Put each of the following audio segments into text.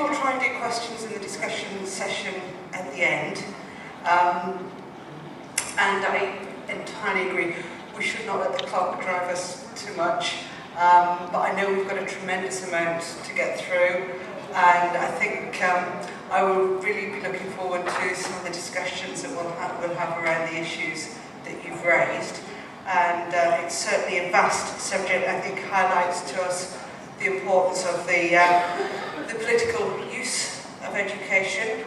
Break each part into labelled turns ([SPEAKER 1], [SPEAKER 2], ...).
[SPEAKER 1] we'll try and do questions in the discussion session at the end. And I entirely agree, we should not let the clock drive us too much. But I know we've got a tremendous amount to get through, and I think I will really be looking forward to some of the discussions that we'll have around the issues that you've raised. And it's certainly a vast subject. I think highlights to us the importance of the political use of education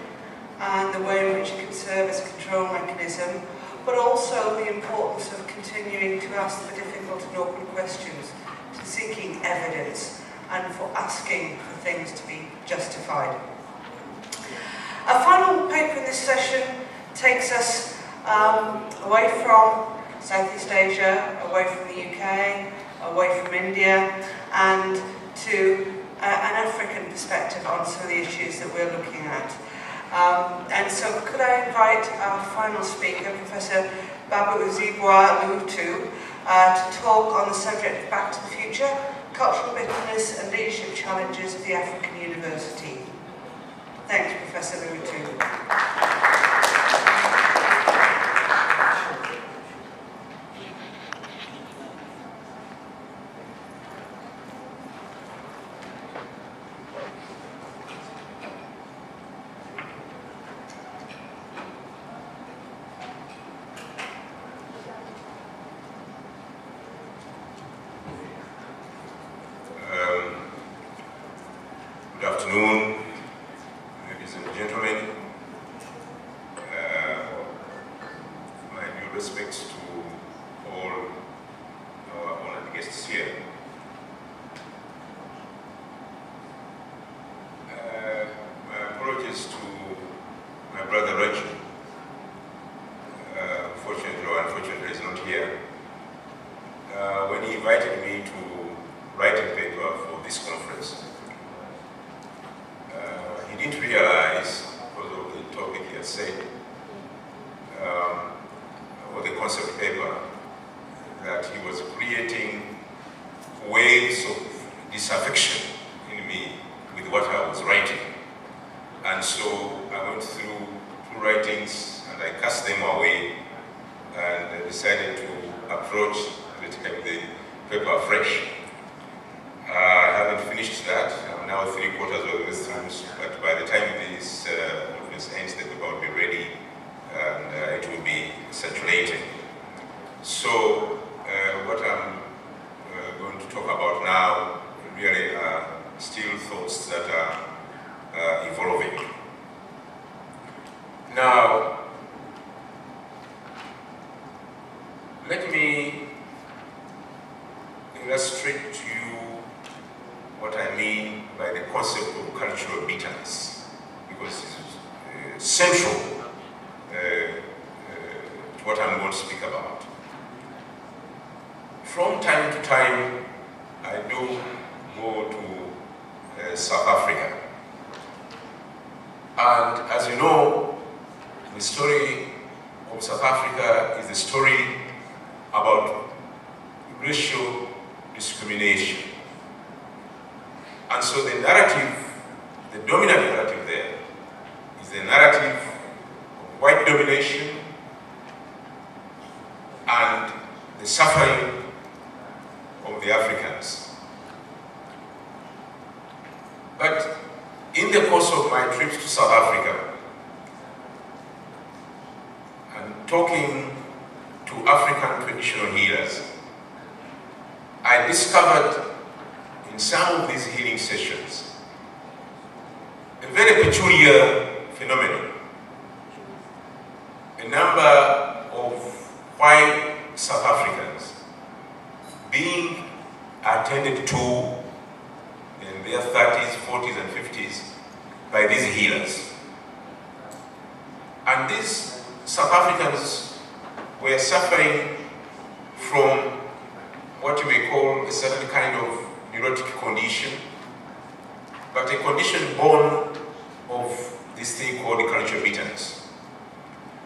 [SPEAKER 1] and the way in which it can serve as a control mechanism, but also the importance of continuing to ask the difficult and awkward questions, to seeking evidence, and for asking for things to be justified. Our final paper in this session takes us away from Southeast Asia, away from the UK, away from India, and to an African perspective on some of the issues that we're looking at. And so could I invite our final speaker, Professor Babuuzibwa Luutu, to talk on the subject of Back to the Future, Cultural Bitterness and Leadership Challenges of the African University. Thanks, Professor Luutu.
[SPEAKER 2] Good afternoon, ladies and gentlemen. My due respects to all our honored guests here. My apologies to my brother Raju. Fortunately or unfortunately, he's not here. When he invited me to write a paper for this conference, he didn't realize, because of the topic he had said, or the concept paper, that he was creating waves of disaffection in me with what I was writing. And so I went through two writings and I cast them away and I decided to approach the paper afresh. I haven't finished that. I'm now 3/4 of the way through, but by the time this conference ends, the paper will be ready and it will be circulating. So what I'm going to talk about now really are still thoughts that are evolving. Now, let me illustrate to you what I mean by the concept of cultural bitterness, because it's central to what I'm going to speak about. From time to time, I do go to South Africa. And as you know, the story of South Africa is a story about racial discrimination. And so the narrative, the dominant narrative there, is the narrative of white domination and the suffering of the Africans. But in the course of my trips to South Africa, and talking to African traditional healers, I discovered in some of these healing sessions a very peculiar phenomenon. A number of white South Africans being attended to in their 30s, 40s, and 50s by these healers. And these South Africans were suffering from what you may call a certain kind of neurotic condition, but a condition born of this thing called cultural bitterness.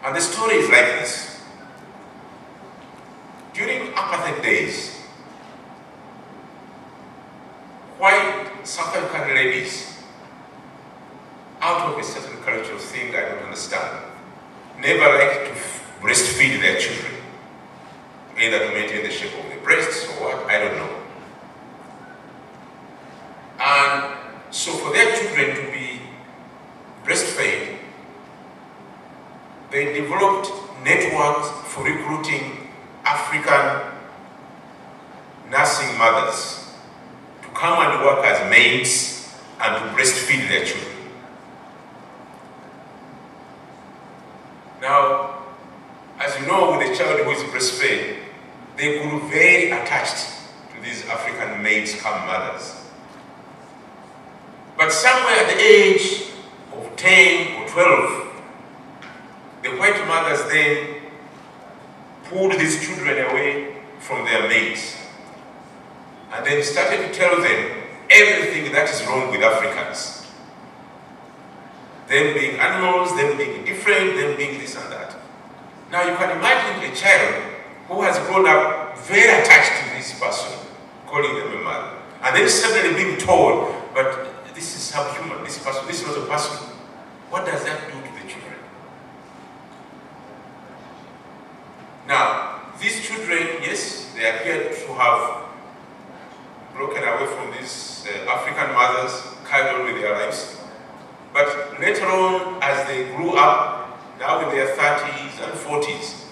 [SPEAKER 2] And the story is like this. During apartheid days, white South African ladies a certain cultural thing I don't understand, never like to breastfeed their children, either to maintain the shape of the breasts or what, I don't know. And so for their children to be breastfed, they developed networks for recruiting African nursing mothers to come and work as maids and to breastfeed their children. Now, as you know, with a child who is breastfed, they grew very attached to these African maids come mothers. But somewhere at the age of 10 or 12, the white mothers then pulled these children away from their maids and then started to tell them everything that is wrong with Africans. Them being animals, them being different, them being this and that. Now you can imagine a child who has grown up very attached to this person, calling them a mother, and then suddenly being told, but this is subhuman, this person, this was a person. What does that do to the children? Now, these children, yes, they appear to have broken away from these African mothers, carried on with their lives. But later on, as they grew up, now in their 30s and 40s,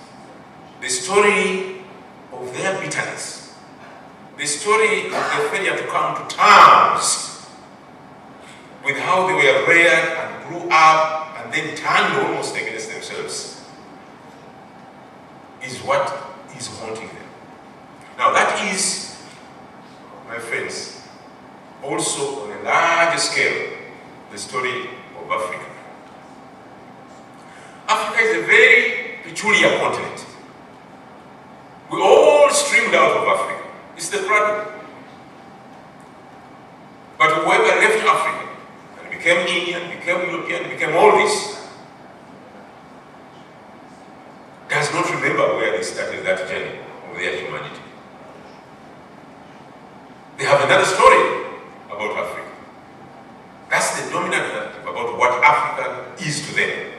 [SPEAKER 2] the story of their bitterness, the story of their failure to come to terms with how they were reared and grew up and then turned almost against themselves, is what is haunting them. Now that is, my friends, also on a larger scale, the story of Africa. Africa is a very peculiar continent. We all streamed out of Africa. It's the cradle. But whoever left Africa and became Indian, became European, became all this, does not remember where they started that journey of their humanity. They have another story about Africa. That's the dominant narrative about what Africa is to them.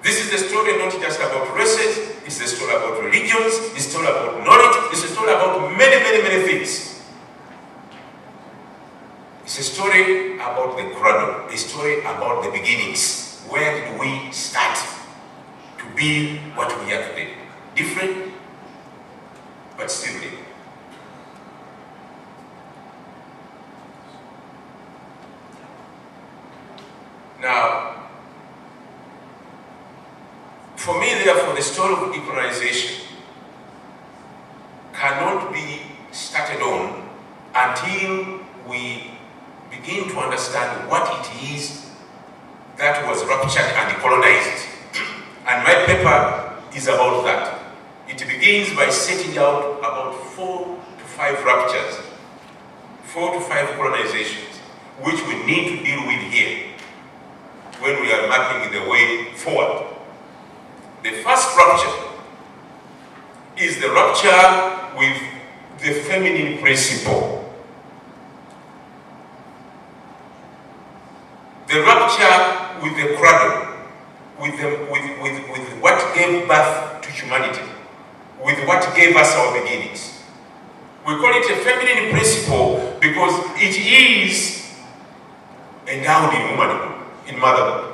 [SPEAKER 2] This is the story not just about races, it's a story about religions, it's a story about knowledge, it's a story about many, many, many things. It's a story about the cradle, a story about the beginnings. Where did we start to be what we are today? Different, but still living. Now, for me, therefore, the story of decolonization cannot be started on until we begin to understand what it is that was ruptured and decolonized. And my paper is about that. It begins by setting out about 4 to 5 ruptures, 4 to 5 colonizations, which we need to deal with here when we are mapping the way forward. The first rupture is the rupture with the feminine principle. The rupture with the cradle, with what gave birth to humanity, with what gave us our beginnings. We call it a feminine principle because it is endowed in womanhood, in motherhood.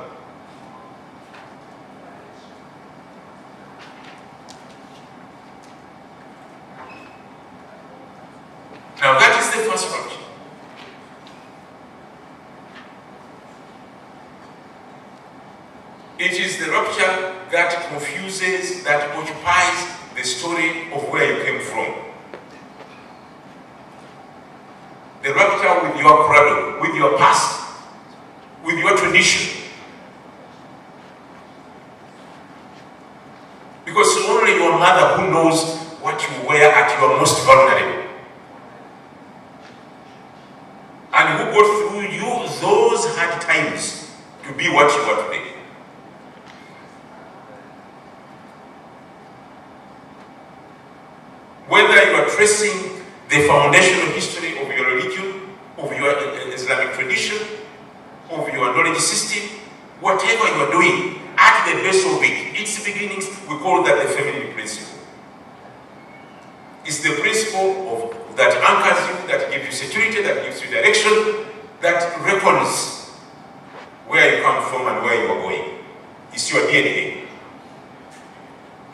[SPEAKER 2] Now that is the first rupture. It is the rupture that confuses, that occupies the story of where you came from. The rupture with your cradle, with your past, with your tradition. Because only your mother who knows what you were at your most vulnerable. And who got through you those hard times to be what you are today. Whether you are tracing the foundational history of your religion, of your Islamic and tradition, of your knowledge system, whatever you are doing, at the base of it, its beginnings, we call that the feminine principle. It's the principle that anchors you, that gives you security, that gives you direction, that reckons where you come from and where you are going. It's your DNA.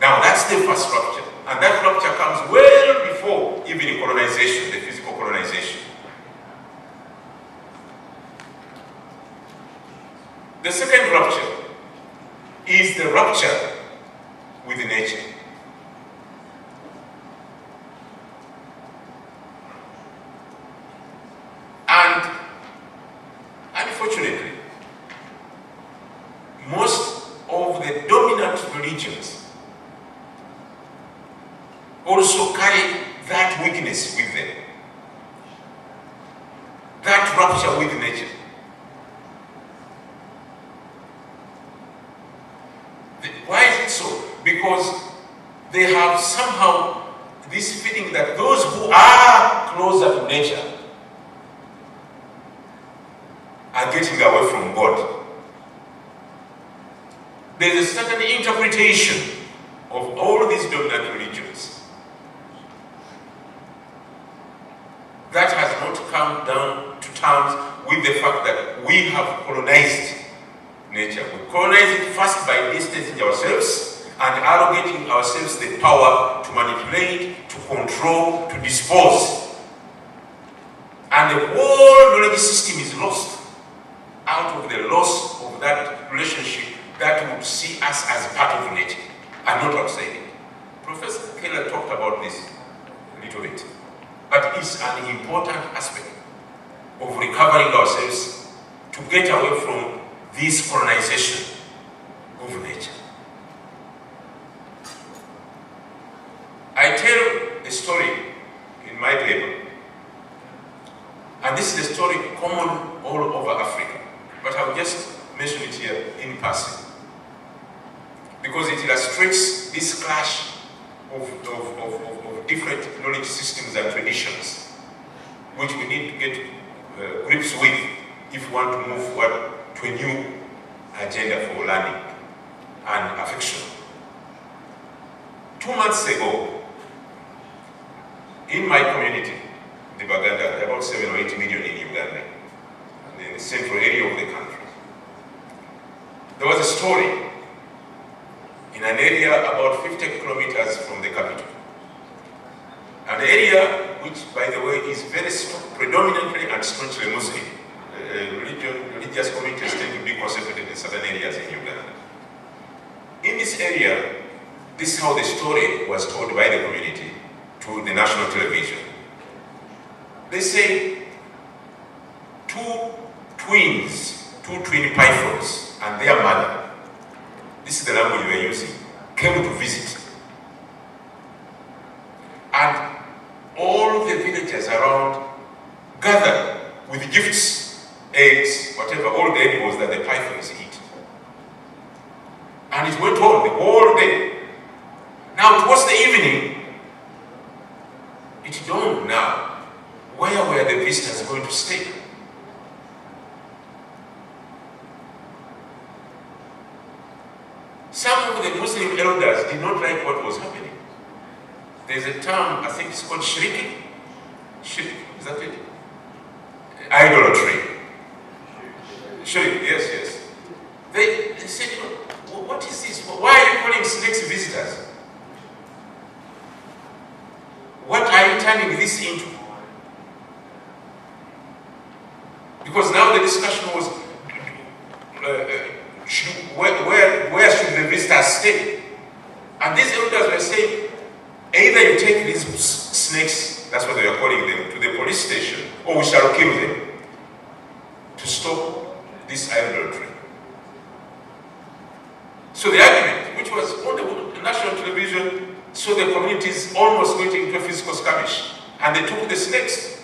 [SPEAKER 2] Now that's the first rupture. And that rupture comes well before even colonization, the physical colonization. The second rupture is the rupture with nature. And unfortunately, most of the dominant religions also carry that weakness with them, that rupture with nature. Why is it so? Because they have somehow this feeling that those who are closer to nature are getting away from God. There is a certain interpretation of all these dominant religions that has not come down to terms with the fact that we have colonized nature. We colonize it first by distancing ourselves and arrogating ourselves the power to manipulate, to control, to dispose. And the whole knowledge system is lost out of the loss of that relationship that would see us as part of nature and not outside it. Professor Keller talked about this a little bit, but it's an important aspect of recovering ourselves to get away from this colonization of nature. I tell a story in my paper, and this is a story common all over Africa, but I'll just mention it here in passing, because it illustrates this clash of different knowledge systems and traditions, which we need to get grips with if we want to move forward to a new agenda for learning and affection. 2 months ago, in my community, the Baganda, about 7 or 8 million in Uganda, in the central area of the country, there was a story in an area about 50 kilometers from the capital. An area which, by the way, is very predominantly and staunchly Muslim. Religious communities tend to be concentrated in certain areas in Uganda. In this area, this is how the story was told by the community to the national television. They say 2 twin pythons and their mother, this is the language we are using, came to visit. And all the villagers around gathered with gifts, eggs, whatever, all the animals that the pythons eat. And it went on the whole day. Now, towards the evening, it dawned now, where were the visitors going to stay? Some of the Muslim elders did not like what was happening. There's a term, I think it's called shirki. Shirk, is that it? Idolatry. Shirk, yes. They said, you know, what is this? Why are you calling snakes visitors? What are you turning this into? Because now the discussion was, where should the visitors stay? And these elders were saying, either you take these snakes, that's what they were calling them, to the police station, or we shall kill them to stop this idolatry. So the argument, which was on the national television, saw the communities almost going into a physical skirmish, and they took the snakes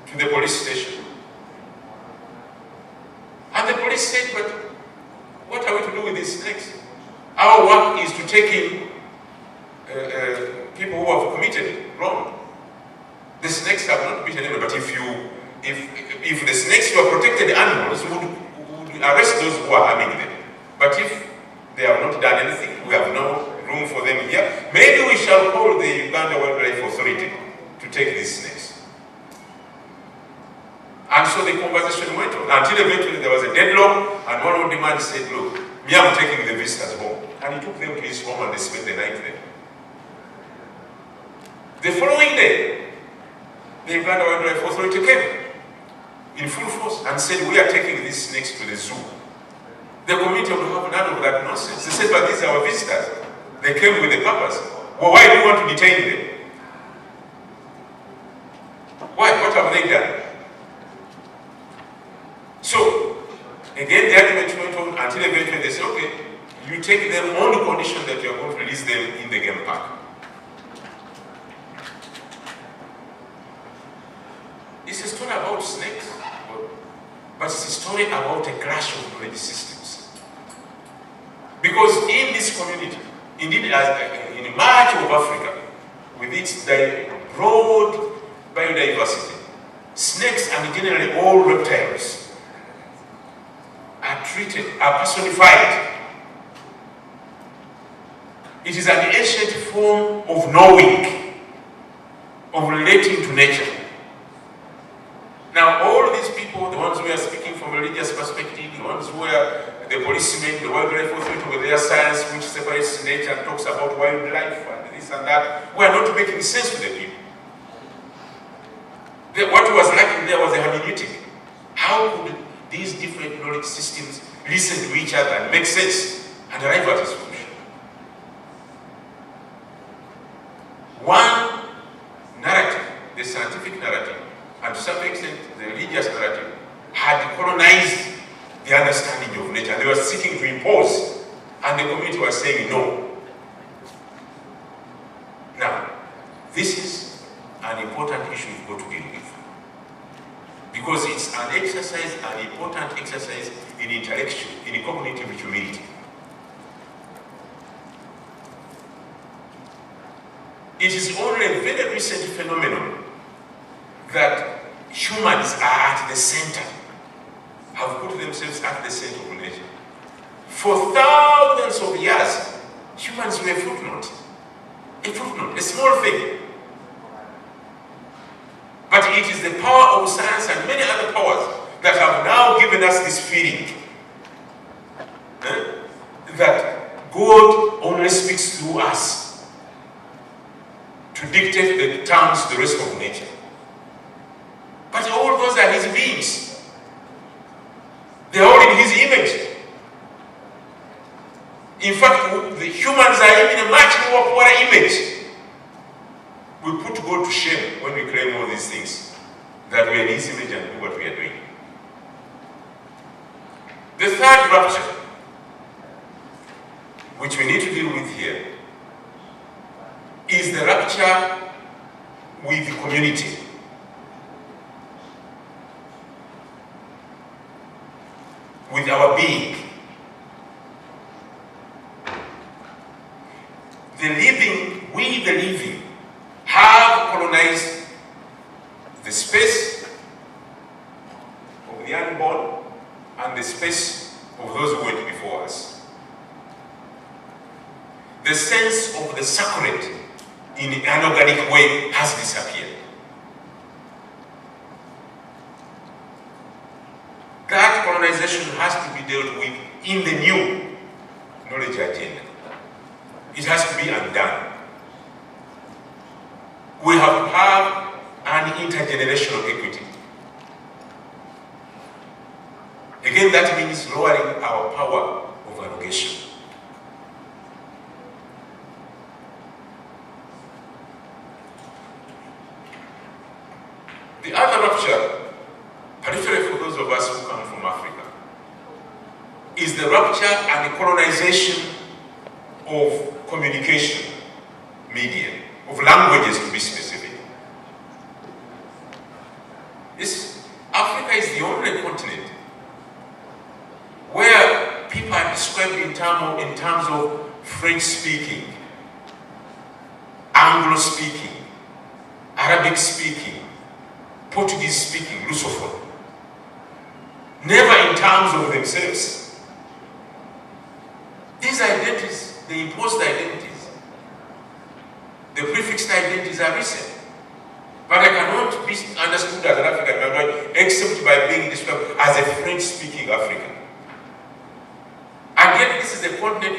[SPEAKER 2] to the police station. And the police said, but what are we to do with these snakes? Our work is to take in people who have committed wrong. The snakes have not beaten anyone, but if if the snakes were protected animals, we would arrest those who are harming them. But if they have not done anything, we have no room for them here, maybe we shall call the Uganda Wildlife Authority to take these snakes. And so the conversation went on until eventually there was a deadlock, and one of the men said, look, me, I'm taking the visitors home. And he took them to his home and they spent the night there. The following day, the Uganda Wildlife Authority came in full force and said, we are taking these snakes to the zoo. The community would have none of that nonsense. They said, but these are our visitors. They came with a purpose. Well, why do you want to detain them? Why? What have they done? So, again, the argument went on until eventually they said, okay, you take them on the condition that you are going to release them in the game park. It's a story about snakes, but it's a story about a clash of knowledge systems. Because in this community, indeed in much of Africa, with its broad biodiversity, snakes and generally all reptiles are treated, are personified. It is an ancient form of knowing, of relating to nature. Now, all these people, the ones who are speaking from a religious perspective, the ones who are the policemen, the wildlife authority with their science, which separates nature and talks about wildlife and this and that, were not making sense to the people. What was lacking there was a hermeneutic. How could these different knowledge systems listen to each other and make sense and arrive at a solution? One narrative, the scientific narrative, and to some extent the religious narrative, had colonized the understanding of nature. They were seeking to impose, and the community was saying no. Now, this is an important issue we've got to deal with, because it's an exercise, an important exercise in intellectual, in cognitive humility. It is only a very recent phenomenon that humans are at the center, have put themselves at the center of nature. For thousands of years, humans were a footnote, a small thing. But it is the power of science and many other powers that have now given us this feeling that God only speaks through us to dictate the terms to the rest of nature. But all those are his beings. They are all in his image. In fact, the humans are even a much more poor image. We put God to shame when we claim all these things, that we are in his image and do what we are doing. The third rupture, which we need to deal with here, is the rupture with the community. With our being. The living, we the living, have colonized the space of the unborn and the space of those who went before us. The sense of the sacred in an organic way has disappeared. That colonization has to be dealt with in the new knowledge agenda. It has to be undone. We have to have an intergenerational equity. Again, that means lowering our power of arrogation. The other rupture, particularly for those of us who come from Africa, is the rupture and the colonization of communication media, of languages to be specific. Africa is the only continent where people are described in terms of French speaking, Anglo speaking, Arabic speaking, Portuguese speaking, Lusophone. never in terms of themselves. These identities, the imposed identities, the prefixed identities are recent. But I cannot be understood as an African minority except by being described as a French-speaking African. And yet this is a continent